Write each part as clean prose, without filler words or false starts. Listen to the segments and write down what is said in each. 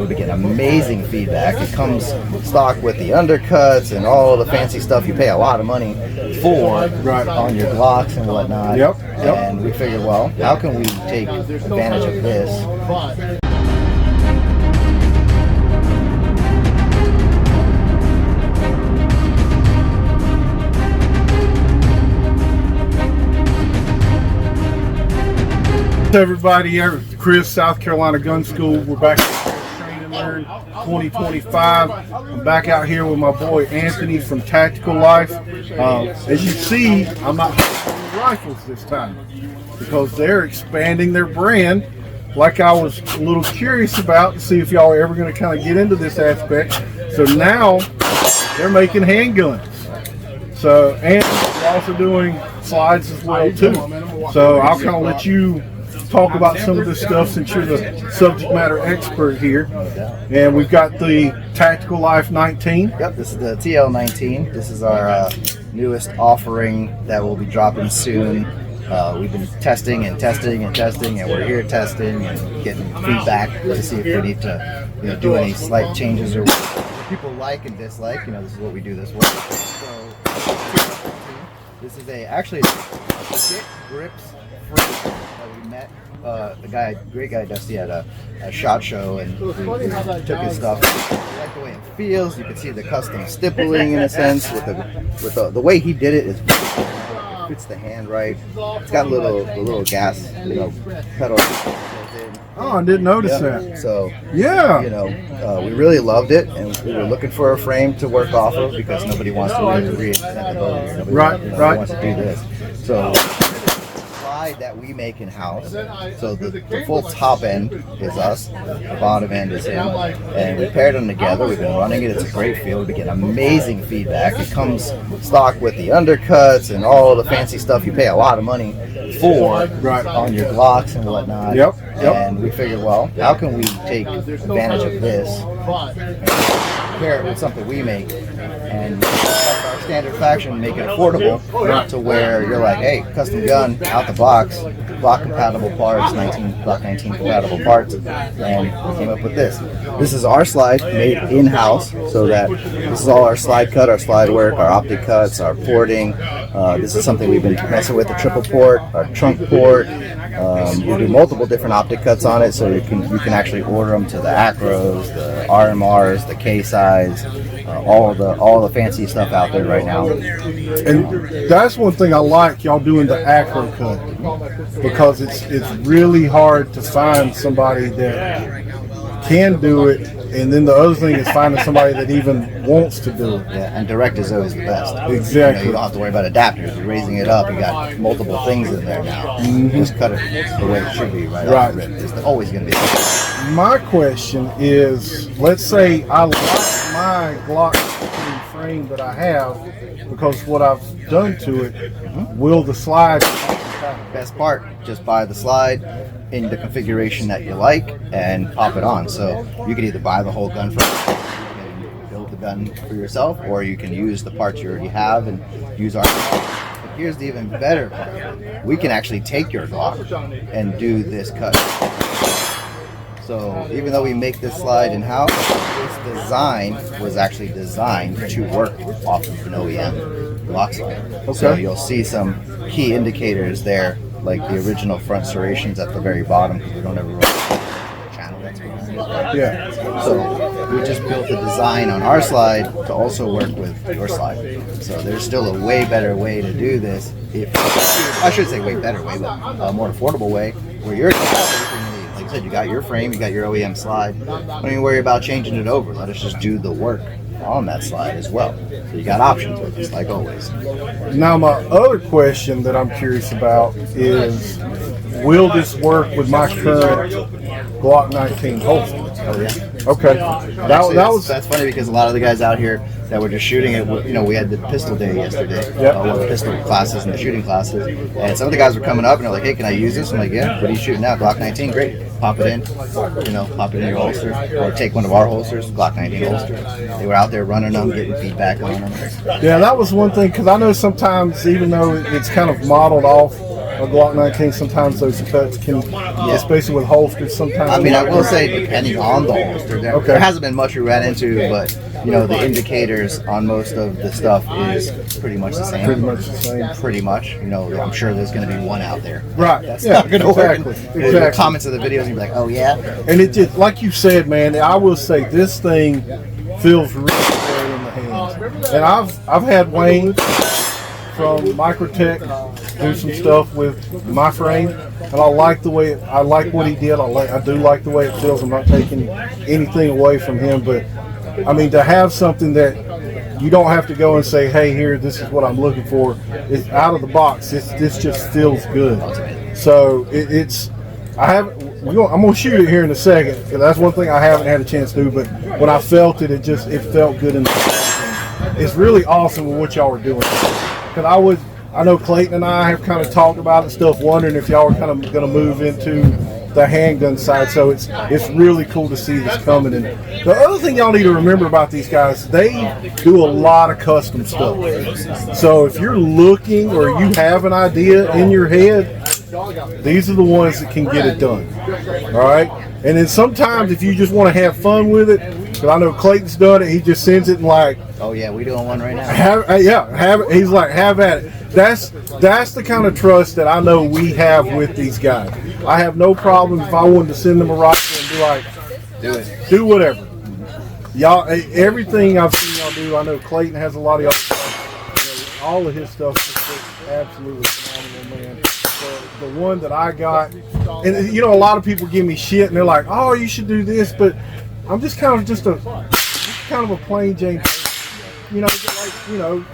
field. We get amazing feedback. It comes stock with the undercuts and all the fancy stuff you pay a lot of money for on your Glocks and whatnot. Yep. And we figured, well, how can we take advantage of this? Everybody here at the Crispe, South Carolina Gun School. We're back at Train and Learn 2025. I'm back out here with my boy Anthony from Tactical Life. As you see, I'm not using rifles this time because they're expanding their brand, like I was a little curious about to see if y'all are ever going to kind of get into this aspect. So now they're making handguns. So, and we're also doing slides as well too. So I'll kind of let you talk about some of this stuff since you're the subject matter expert here. And we've got the Tactical Life 19. Yep, this is the TL-19. This is our newest offering that will be dropping soon. We've been testing and we're here testing and getting feedback to see if we need to do any slight changes or what people like and dislike. This is what we do this with. So this is actually a stick grips frame that we met great guy Dusty at a SHOT Show, and we took his stuff. I like the way it feels. You can see the custom stippling in a sense with the way he did it. It fits the hand right. It's got a little gas pedal. Oh, I didn't notice that. So yeah, we really loved it, and we were looking for a frame to work off of because nobody wants to reinvent the boat here. Nobody wants to do this. So that we make in-house, so the full top end is us, the bottom end is him, and we paired them together. We've been running it. It's a great field. We get amazing feedback. It comes stock with the undercuts and all the fancy stuff you pay a lot of money for on your Glocks and whatnot. Yep. And we figured, well, how can we take advantage of this and pair it with something we make and our standard faction, make it affordable to where you're like, hey, custom gun out the box, Glock compatible parts, Glock 19 compatible parts, and we came up with this. This is our slide made in-house, so that this is all our slide cut, our slide work, our optic cuts, our porting. This is something we've been messing with, the triple port, our trunk port. We do multiple different optic cuts on it, so you can actually order them to the Acros, the RMRs, the K-size, all the fancy stuff out there right now. And that's one thing I like y'all doing the acro cut, because it's really hard to find somebody that can do it, and then the other thing is finding somebody that even wants to do it. Yeah, and direct is always the best. Exactly. You don't have to worry about adapters. You're raising it up. You got multiple things in there now. Just cut it the way it should be off the rip. It's always going to be. My question is, let's say I like my Glock frame that I have because what I've done to it, will the slide... Best part, just buy the slide in the configuration that you like and pop it on. So you can either buy the whole gun and build the gun for yourself, or you can use the parts you already have and use our... But here's the even better part. We can actually take your Glock and do this cut. So even though we make this slide in-house, this design was actually designed to work off of an OEM Glock slide. Okay. So you'll see some key indicators there, like the original front serrations at the very bottom, because we don't ever run the channel that's behind it. Yeah. So we just built the design on our slide to also work with your slide. So there's still a way better way to do this. I should say way better way, but a more affordable way, where you're like I said, you got your frame, you got your OEM slide. Don't even worry about changing it over. Let us just do the work on that slide as well. So you got options with this, like always. Now, my other question that I'm curious about is, will this work with my current Glock 19 holster? Oh yeah. Okay. That's funny, because a lot of the guys out here that were just shooting it, we had the pistol day yesterday, one of the pistol classes and the shooting classes, and some of the guys were coming up and they're like, hey, can I use this? I'm like, yeah. What are you shooting now? Glock 19, great. Pop it in, pop it in your holster, or take one of our holsters, Glock 19 holster. They were out there running them, getting feedback on them. Yeah, that was one thing, because I know sometimes, even though it's kind of modeled off Glock 19, sometimes those cuts can, especially with holsters, sometimes. I mean, I will say, depending on the holster, there hasn't been much we ran into, but you know, the indicators on most of the stuff is pretty much the same. Pretty much the same. Pretty much. You know, I'm sure there's going to be one out there. Right. That's not going to work. Exactly. The comments of the videos, and you'll be like, oh yeah. And it just, like you said, man, I will say this thing feels really good in the hands. And I've had Wayne from Microtech do some stuff with my frame, and I like the way I like what he did. I do like the way it feels. I'm not taking anything away from him, but I mean, to have something that you don't have to go and say, hey, here, this is what I'm looking for. It's out of the box. This just feels good. So I'm going to shoot it here in a second, because that's one thing I haven't had a chance to do, but when I felt it, it felt good in the hand. It's really awesome with what y'all are doing. Because I know Clayton and I have kind of talked about it stuff, wondering if y'all are kind of going to move into the handgun side, so it's really cool to see this coming. And the other thing y'all need to remember about these guys, they do a lot of custom stuff. So if you're looking or you have an idea in your head, these are the ones that can get it done. All right? And then sometimes if you just want to have fun with it, because I know Clayton's done it, he just sends it and like, oh yeah, we doing one right now. He's like, have at it. That's the kind of trust that I know we have with these guys. I have no problem if I wanted to send them a rifle and be like, do whatever. Y'all, everything I've seen y'all do, I know Clayton has a lot of y'all stuff. All of his stuff is just absolutely phenomenal, man. The one that I got, and you know, a lot of people give me shit and they're like, oh, you should do this, but I'm just kind of a plain Jane person. You know, like,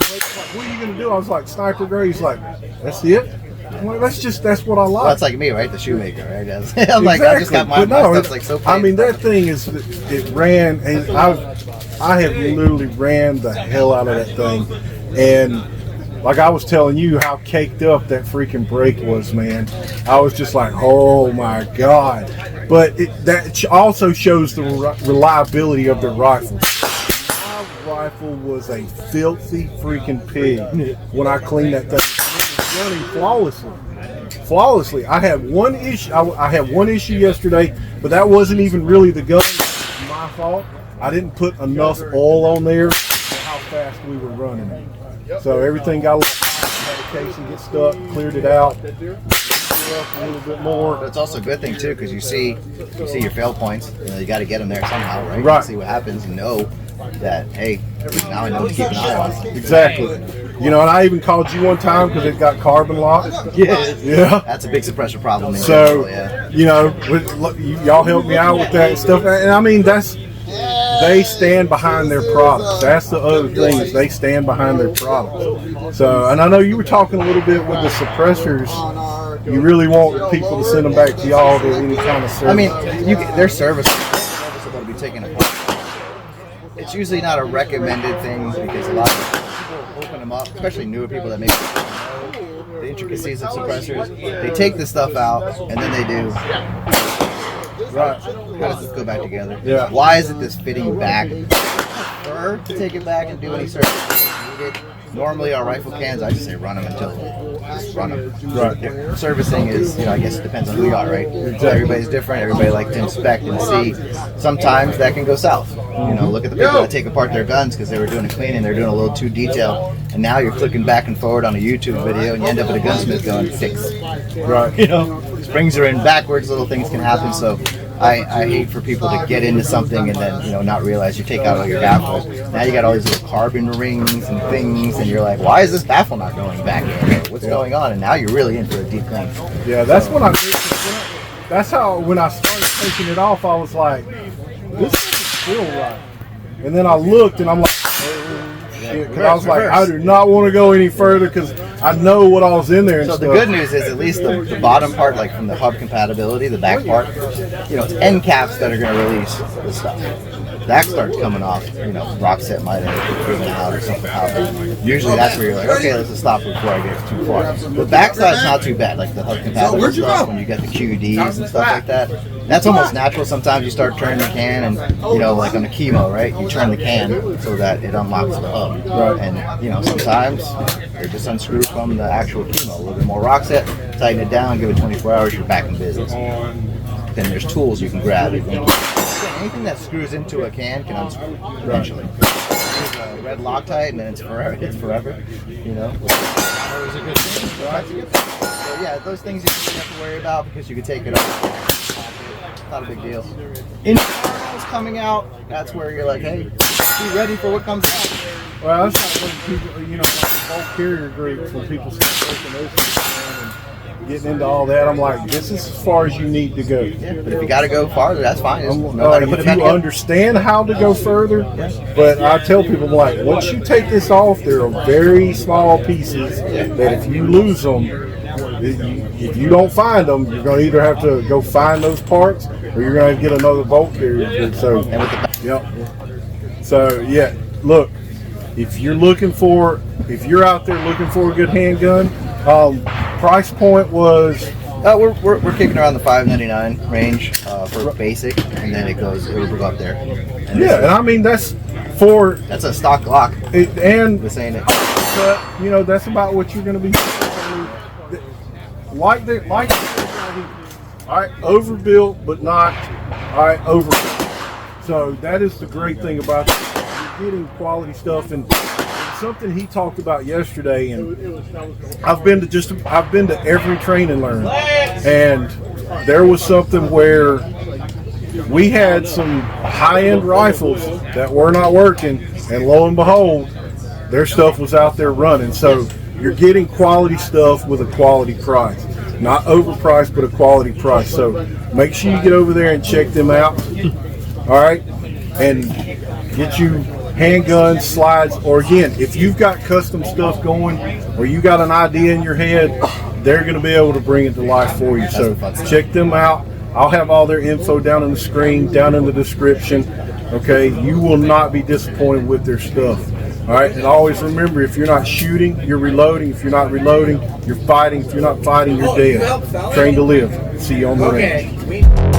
what are you gonna do? I was like, Sniper Gray. He's like, that's it. I'm like, that's what I like. Well, that's like me, right? The shoemaker, right? I'm like, I just got my stuff's like so plain. I mean, that thing it ran, and I have literally ran the hell out of that thing, and like I was telling you how caked up that freaking brake was, man. I was just like, oh my god. But that also shows the reliability of the rifle. My rifle was a filthy freaking pig when I cleaned that thing. It was running flawlessly. I had one issue. I had one issue yesterday, but that wasn't even really the gun. It was my fault. I didn't put enough oil on there for how fast we were running it. So everything got a little hot, had the casing get stuck, cleared it out, a little bit more. But it's also a good thing too, because you see your fail points. You got to get them there somehow, right? Right. You see what happens. You know that, hey, now I know to keep an eye on. Exactly. You know, and I even called you one time because it got carbon locked. Yeah. That's a big suppressor problem. So, you know, y'all helped me out with that stuff, and I mean they stand behind their products. That's the other thing, is they stand behind their products. So, and I know you were talking a little bit with the suppressors. You really want people to send them back to y'all to any kind of service. I mean, their service are going to be taken apart. It's usually not a recommended thing, because a lot of people open them up, especially newer people that maybe don't know the intricacies of suppressors. They take the stuff out, and then they do. Right. How does this go back together? Yeah. Why isn't this fitting back? Prefer to take it back and do any service if needed. Normally, our rifle cans, I just say run them until just run them. Right. Servicing is, I guess it depends on who you are, right? Exactly. Everybody's different. Everybody likes to inspect and see. Sometimes that can go south. Look at the people that take apart their guns because they were doing a cleaning, they're doing a little too detailed, and now you're clicking back and forward on a YouTube video, and you end up at a gunsmith going, fix. Right. Springs are in backwards, little things can happen. So I hate for people to get into something and then not realize you take out all your baffles. Now you got all these little carbon rings and things, and you're like, why is this baffle not going back in? What's going on? And now you're really in for a deep clean. Yeah, that's when that's how when I started taking it off, I was like, this is still right. And then I looked and I'm like, oh shit, because I was like, I do not want to go any further because I know what all was in there. And so the good news is at least the bottom part, like from the hub compatibility, the back part, it's end caps that are going to release the stuff. That starts coming off, rock set might have been out or something out. Usually that's where you're like, okay, let's just stop before I get too far. The back side's not too bad, like the hub compatible stuff when you get the QDs and stuff like that. That's almost natural. Sometimes you start turning the can, and like on a chemo, right? You turn the can so that it unlocks the hub. Right. And sometimes they just unscrew from the actual chemo. A little bit more rock set, tighten it down, give it 24 hours, you're back in business. Then there's tools you can grab. Anything that screws into a can can unscrew eventually. There's a red Loctite, and then it's forever. It's forever. That was a good thing. So yeah, those things you don't have to worry about because you can take it off. Not a big deal. Internals coming out, that's where you're like, hey, be ready for what comes out. Well, that's not when people, like the bulk carrier groups, when people start breaking those things down and getting into all that, I'm like, this is as far as you need to go. Yeah, but if you got to go farther, that's fine. Just know how to put it If back you in. understand how to go further, but I tell people, I'm like, once you take this off, there are very small pieces that if you lose them, if you don't find them, you're going to either have to go find those parts or you're going to get another bolt carrier. So, So, yeah, look, if you're out there looking for a good handgun, price point was... We're kicking around the $5.99 range for basic, and then it will go up there. And and I mean, that's a stock Glock. And This ain't it. But, that's about what you're going to be... Like all right, overbuilt, but not overbuilt. So that is the great thing about it. You're getting quality stuff, and something he talked about yesterday. And I've been to every train and learn, and there was something where we had some high-end rifles that were not working, and lo and behold, their stuff was out there running. So you're getting quality stuff with a quality price. Not overpriced, but a quality price. So make sure you get over there and check them out. All right? And get you handguns, slides, or again, if you've got custom stuff going or you got an idea in your head, they're going to be able to bring it to life for you. So check them out. I'll have all their info down on the screen, down in the description. Okay? You will not be disappointed with their stuff. All right, and always remember, if you're not shooting, you're reloading. If you're not reloading, you're fighting. If you're not fighting, you're dead. Train to live. See you on the range.